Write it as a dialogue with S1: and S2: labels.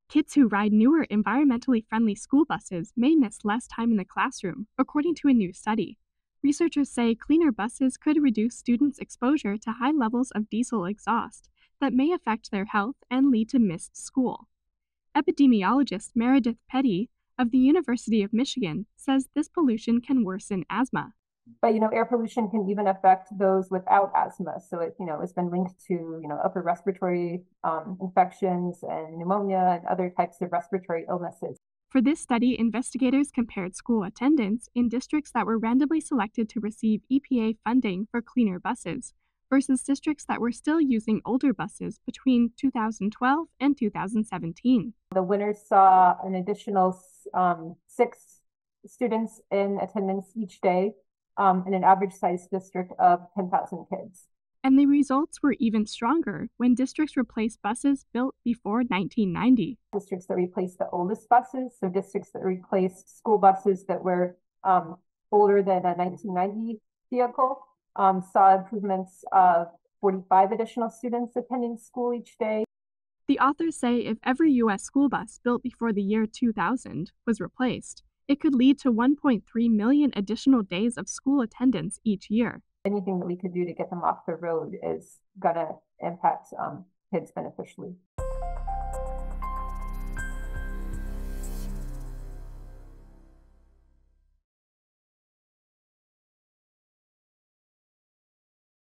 S1: Kids who ride newer, environmentally friendly school buses may miss less time in the classroom, according to a new study. Researchers say cleaner buses could reduce students' exposure to high levels of diesel exhaust that may affect their health and lead to missed school. Epidemiologist Meredith Petty of the University of Michigan says this pollution can worsen asthma.
S2: But air pollution can even affect those without asthma. So it's been linked to upper respiratory infections and pneumonia and other types of respiratory illnesses.
S1: For this study, investigators compared school attendance in districts that were randomly selected to receive EPA funding for cleaner buses versus districts that were still using older buses between 2012 and 2017.
S2: The winners saw an additional 6 students in attendance each day in an average-sized district of 10,000 kids.
S1: And the results were even stronger when districts replaced buses built before 1990.
S2: Districts that replaced the oldest buses, so districts that replaced school buses that were older than a 1990 vehicle, saw improvements of 45 additional students attending school each day.
S1: The authors say if every U.S. school bus built before the year 2000 was replaced, it could lead to 1.3 million additional days of school attendance each year.
S2: Anything that we could do to get them off the road is going to impact kids beneficially.